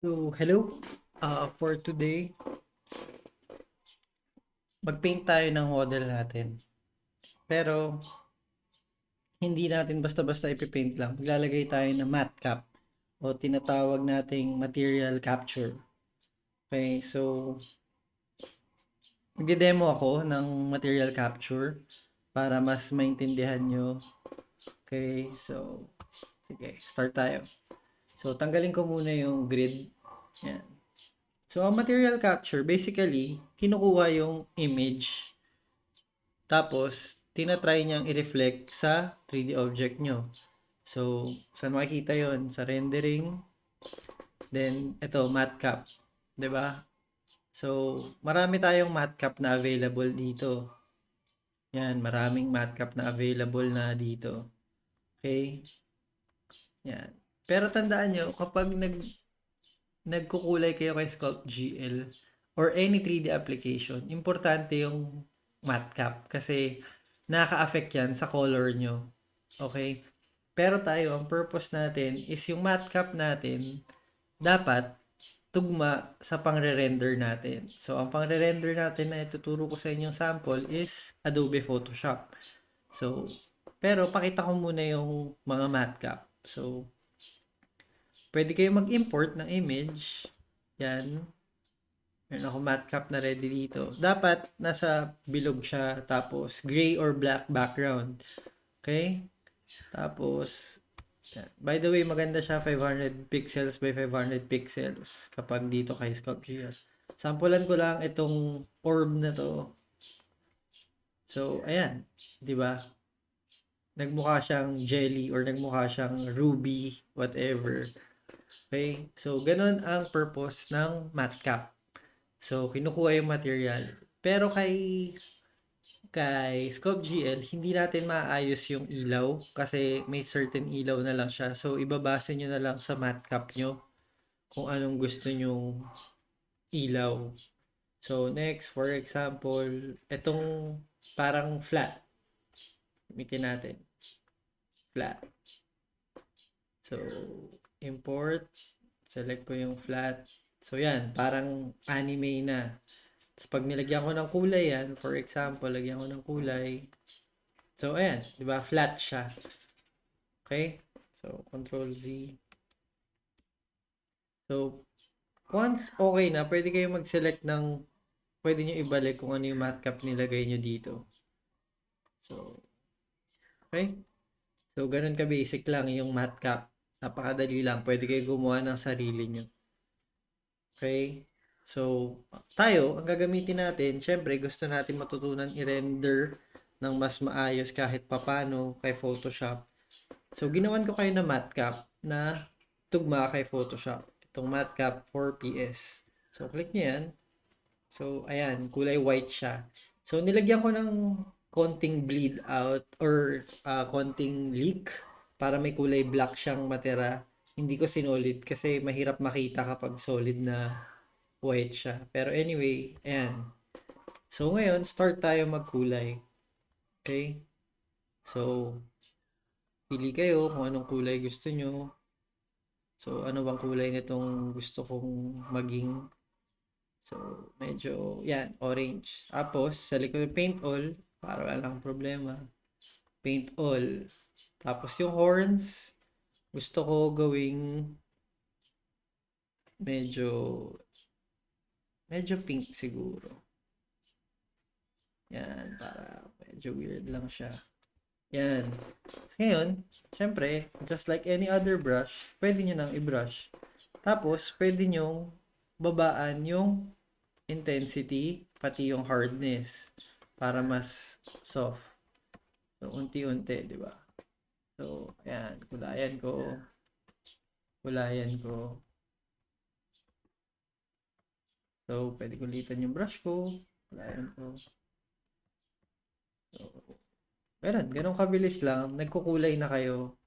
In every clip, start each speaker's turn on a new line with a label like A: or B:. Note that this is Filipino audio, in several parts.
A: So, hello. For today, mag-paint tayo ng model natin. Pero, hindi natin basta-basta ipipaint lang. Maglalagay tayo ng matte cap o tinatawag nating material capture. Okay, so, magde-demo ako ng material capture para mas maintindihan nyo. Okay, so, sige, start tayo. So, tanggalin ko muna yung grid. Yan. So, ang material capture, basically, kinukuha yung image. Tapos, tinatry niyang i-reflect sa 3D object nyo. So, saan makikita yon? Sa rendering. Then, ito, matte cap. 'Di ba? So, marami tayong matte cap na available dito. Yan, maraming matte cap na available na dito. Okay? Yan. Pero tandaan nyo, kapag nagkukulay kayo kay SculptGL or any 3D application, importante yung matte cap kasi nakaka-affect yan sa color nyo. Okay? Pero tayo, ang purpose natin is yung matte cap natin dapat tugma sa pangre-render natin. So, ang pangre-render natin na ituturo ko sa inyong sample is Adobe Photoshop. So, pero pakita ko muna yung mga matte cap. So, pwede kayo mag-import ng image. Yan. Meron ako matte cap na ready dito. Dapat nasa bilog siya tapos gray or black background. Okay? Tapos, yan. By the way, maganda siya 500 pixels by 500 pixels kapag dito kay SculptGL. Sampulan ko lang itong orb na to. So, ayan. 'Di ba? Nagmukha siyang jelly or nagmukha siyang ruby, whatever. Okay? So, ganun ang purpose ng matte cap. So, kinukuha yung material. Pero kay SculptGL, hindi natin maayos yung ilaw kasi may certain ilaw na lang siya. So, ibabase nyo na lang sa matte cap nyo kung anong gusto nyong ilaw. So, next, for example, itong parang flat. Gamitin natin. Flat. So, import. Select ko yung flat. So, yan. Parang anime na. Tapos, pag nilagyan ko ng kulay yan, for example, lagyan ko ng kulay. So, ayan. Diba? Flat siya. Okay? So, Control Z. So, once okay na, pwede kayo mag-select ng, pwede nyo ibalik kung ano yung matte cap nilagay nyo dito. So, okay? So, ganun ka-basic lang yung matte cap. Napakadali lang. Pwede kayo gumawa ng sarili nyo. Okay? So, tayo, ang gagamitin natin, syempre, gusto natin matutunan i-render ng mas maayos kahit papano kay Photoshop. So, ginawan ko kayo na matte cap na tugma kay Photoshop. Itong matte cap 4PS. So, click nyo yan. So, ayan, kulay white siya. So, nilagyan ko ng konting bleed out or konting leak para may kulay black siyang matira. Hindi ko sinolid kasi mahirap makita kapag solid na white siya. Pero anyway, ayan. So, ngayon, start tayo magkulay. Okay? So, pili kayo kung anong kulay gusto nyo. So, ano bang kulay nitong gusto kong maging. So, medyo, yan, orange. Tapos, sa likod paint all, para walang problema. Paint all. Tapos, yung horns, gusto ko gawing medyo, medyo pink siguro. Yan, para medyo weird lang siya. Yan. Tapos ngayon, syempre, just like any other brush, pwede nyo nang i-brush. Tapos, pwede nyo babaan yung intensity, pati yung hardness para mas soft. So, unti-unti, di ba? So, ayan, kulayan ko. Kulayan ko. So, pwede kulitan yung brush ko. Kulayan ko. So, ganun kabilis lang. Nagkukulay na kayo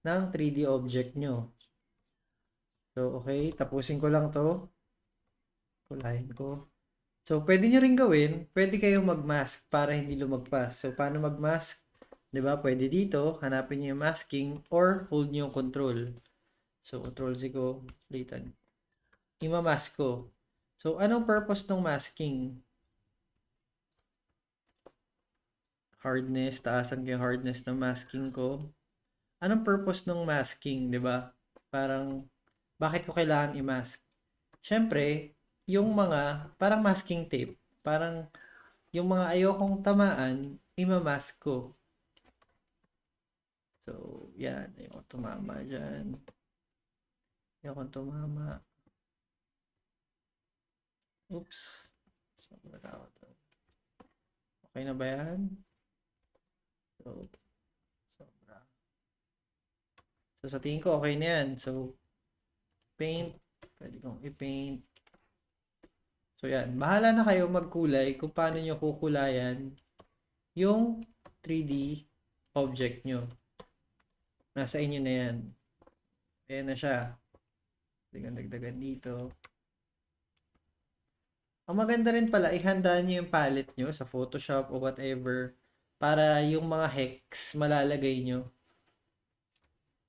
A: ng 3D object nyo. So, okay, tapusin ko lang to. Kulayan ko. So, pwede nyo rin gawin, pwede kayong mag-mask para hindi lumagpas. So, paano mag-mask? 'Di ba? Pwede dito, hanapin niyo yung masking or hold niyo yung control. So, control Z ko, ulitan. imamask ko. So, anong purpose ng masking? Hardness, taasan ko yung hardness ng masking ko. Anong purpose ng masking, 'di ba? Parang bakit ko kailangan i-mask? Siyempre, yung mga parang masking tape, parang yung mga ayokong tamaan, imamask ko. So, yan, ayokong tumama dyan. Ayokong tumama. Oops. Sobra ako to. Okay na ba yan? So, sobra. So, sa tingin ko, okay na yan. So, paint. Pwede kong i-paint. So, yan. Bahala na kayo magkulay kung paano nyo kukulayan yung 3D object nyo. Nasa inyo na yan. Ayan na siya. Dagdagan dito. Ang maganda rin pala, ihanda nyo yung palette nyo sa Photoshop o whatever para yung mga hex malalagay nyo.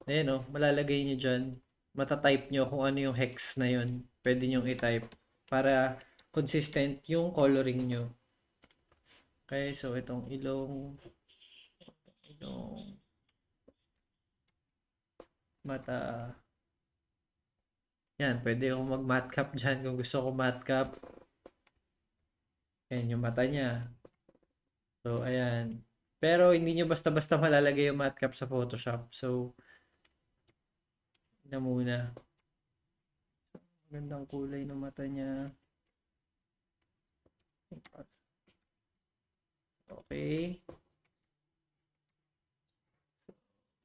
A: Ayan o, malalagay nyo dyan. Matatype nyo kung ano yung hex na yun. Pwede nyo i-type para consistent yung coloring nyo. Okay, so itong ilong, mata. Yan, pwede akong mag-matte cap dyan kung gusto ko matte cap. Ayan yung mata niya. So, ayan. Pero hindi nyo basta-basta malalagay yung matte cap sa Photoshop. So, na muna. Gandang kulay ng mata niya. Okay.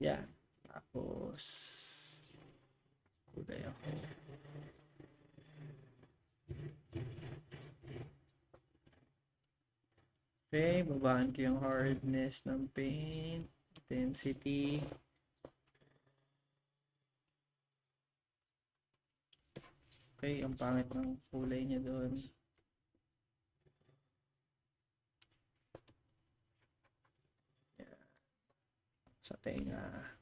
A: Yan. Tapos, kulay ako. Okay, babaan ko yung hardness ng paint. Intensity. Okay, ang pangit ng kulay niya doon. Yeah. Sa tenga.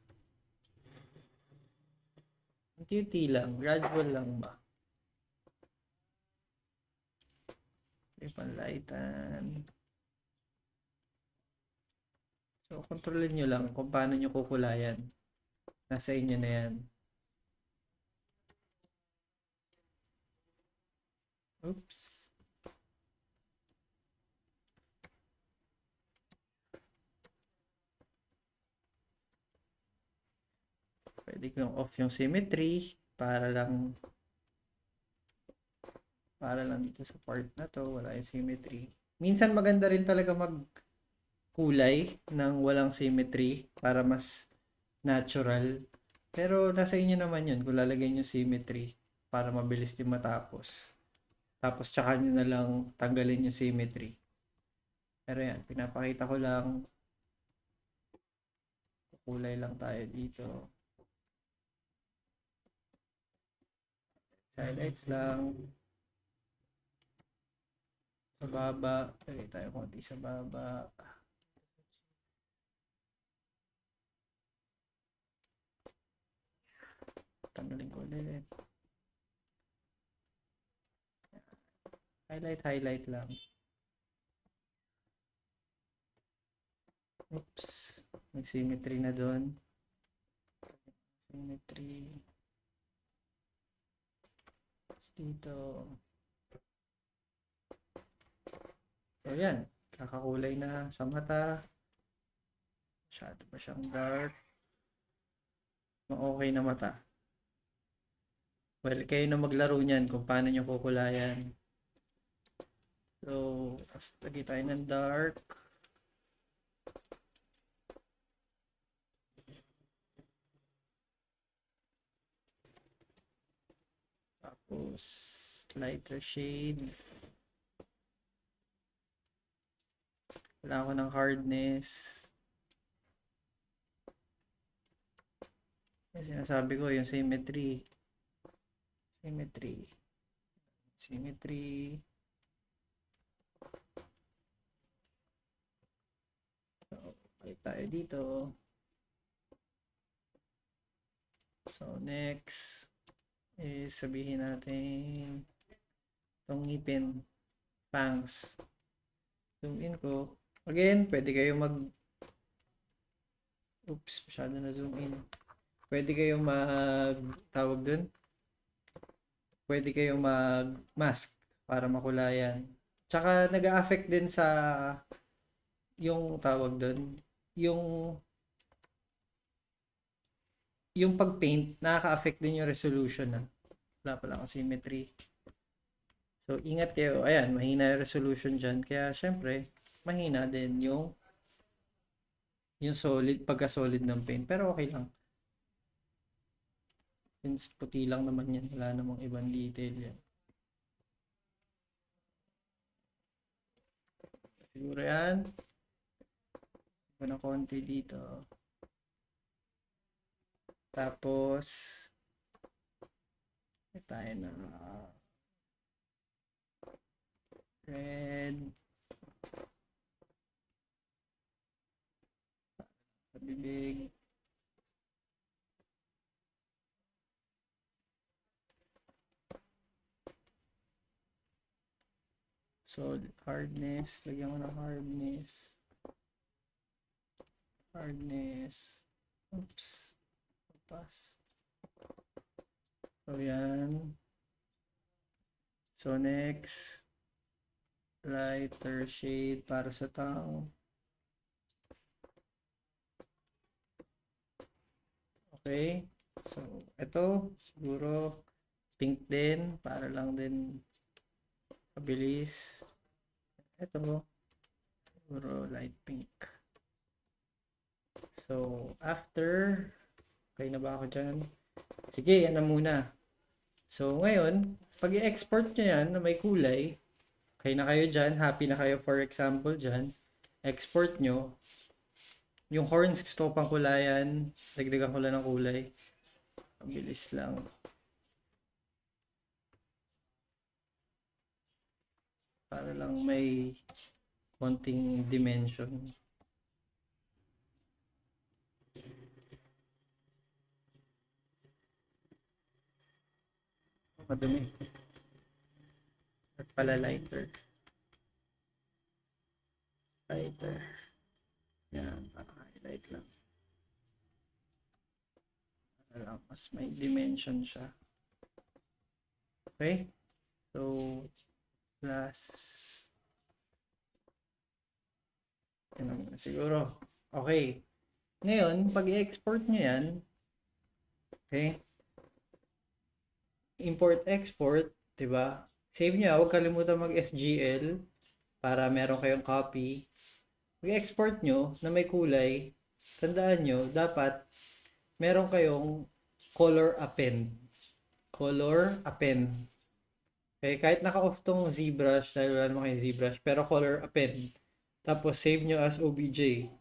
A: Unti-unti lang. Gradual lang ba? Okay, panlightan. So, kontrolin nyo lang kung paano nyo kukulayan. Nasa inyo na yan. Oops. Pwede kong off yung symmetry para lang dito sa part na to wala yung symmetry. Minsan maganda rin talaga magkulay ng walang symmetry para mas natural. Pero nasa inyo naman yun kung lalagay nyo symmetry para mabilis din matapos. Tapos tsaka nyo na lang tanggalin yung symmetry. Pero yan, pinapakita ko lang. Kulay lang tayo dito. Highlights lang. Sa baba. Lagay tayo konti sa baba. Tanggalin ko ulit. Highlight lang. Oops. May symmetry na doon. Symmetry. Dito. So, yan. Kakakulay na sa mata. Masyado pa siyang dark. Okay na mata. Well, kayo na maglaro niyan kung paano nyo kukulayan. So, lagay tayo ng dark. Tapos, lighter shade. Wala ko ng hardness. Yung sinasabi ko, yung symmetry. Symmetry. Symmetry. So, balik tayo dito. So, next. sabihin natin itong ngipin, fangs. Zoom in ko. Again, pwede kayo oops, masyado na zoom in. Pwede kayo tawag dun? Pwede kayong mag-mask para makulayan. Tsaka nag-a-affect din sa yung tawag doon, yung yung pag-paint, nakaka-affect din yung resolution na. Wala pala akong symmetry. So, ingat kayo. Ayan, mahina yung resolution dyan. Kaya, syempre, mahina din yung solid, pagka-solid ng paint. Pero okay lang. Since puti lang naman yan, wala namang ibang detail yan. Siguro yan. Ito na konti dito. Tapos, tayo na red. Sa bibig. So, hardness. Lagyan ko ng hardness. Hardness. Oops. Pass. So, yan. So, next. Lighter shade para sa tao. Okay. So, ito. Siguro, pink din. Para lang din mabilis. Ito. Siguro, light pink. So, after, okay na ba ako dyan? Sige, yan na muna. So, ngayon, pag i-export nyo yan na may kulay, okay na kayo dyan, happy na kayo for example dyan, export nyo. Yung horns gusto ko pang kulayan, dagdagan ko lang ng kulay. Mabilis lang. Para lang may konting dimension. Madumi. At pala lighter. Lighter. Yan, parang highlight lang. Para lang mas may dimension siya. Okay? So, plus. Yan siguro. Okay. Ngayon, pag i-export nyo yan, okay? Import-export, diba? Save nyo, huwag kalimutan mag-SGL para meron kayong copy. Mag-export nyo na may kulay, tandaan nyo, dapat meron kayong color append. Color append. Okay, kahit naka-off tong ZBrush, dahil wala naman kayong ZBrush, pero color append. Tapos, save nyo as OBJ.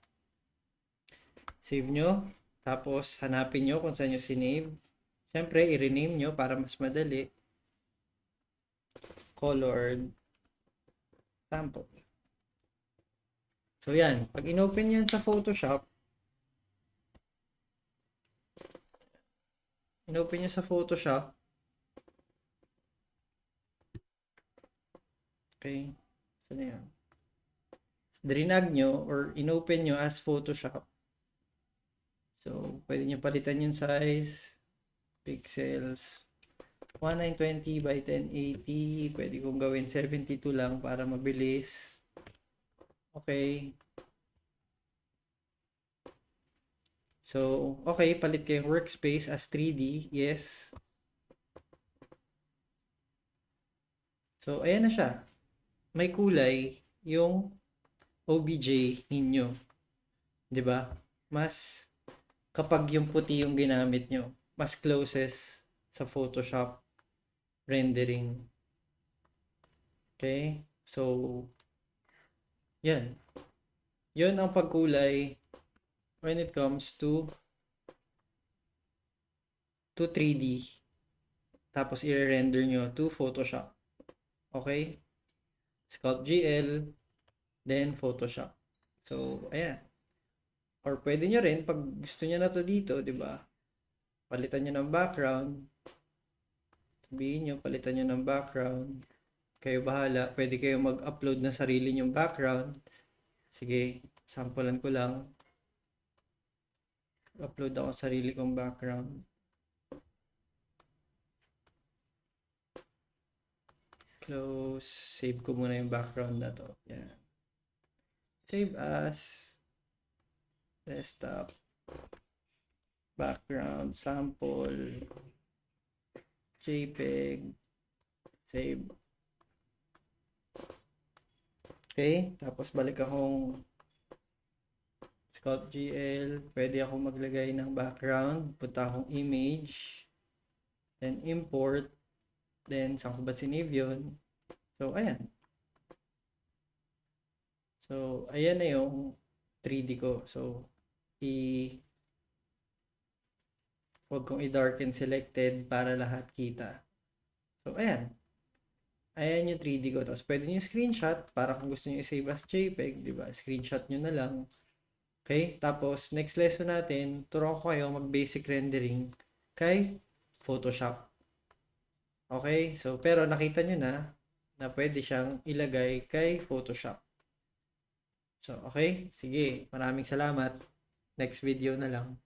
A: Save nyo. Tapos, hanapin nyo kung saan nyo sinave. Siyempre, i-rename nyo para mas madali. Colored sample. So, yan. Pag inopen yan sa Photoshop, inopen nyo sa Photoshop, okay, saan na yan? Drinag nyo or inopen nyo as Photoshop. So, pwede nyo palitan yung size, pixels, 1920 by 1080. Pwede kong gawin 72 lang para mabilis. Okay. So, okay, palit kayong workspace as 3D. Yes. So, ayan na siya. May kulay yung OBJ ninyo. 'Di ba? Mas kapag yung puti yung ginamit nyo, mas closest sa Photoshop rendering. Okay? So, yan. Yun ang pagkulay when it comes to 3D. Tapos, i-render nyo to Photoshop. Okay? SculptGL, then Photoshop. So, ayan. Or pwede nyo rin, pag gusto nyo na to dito, di ba? Palitan nyo ng background. Sabihin nyo, palitan nyo ng background. Kayo bahala. Pwede kayo mag-upload na sarili nyong background. Sige, sampulan ko lang. Upload ako sarili kong background. Close. Save ko muna yung background na to. Yan. Save as desktop background sample JPEG. Save. Okay, tapos balik akong SculptGL. Pwede ako maglagay ng background. Punta akong image. Then import. Then saan ko ba sinave yun? So, ayan. So, ayan na yung 3D ko. So, huwag kong i-darken selected para lahat kita. So, ayan. Ayan yung 3D ko. Tapos, pwede nyo screenshot para kung gusto nyo i-save as JPEG, di ba? Screenshot nyo na lang. Okay? Tapos, next lesson natin, turuan ko kayo mag-basic rendering kay Photoshop. Okay? So, pero nakita nyo na pwede siyang ilagay kay Photoshop. So, okay? Sige. Maraming salamat. Next video na lang.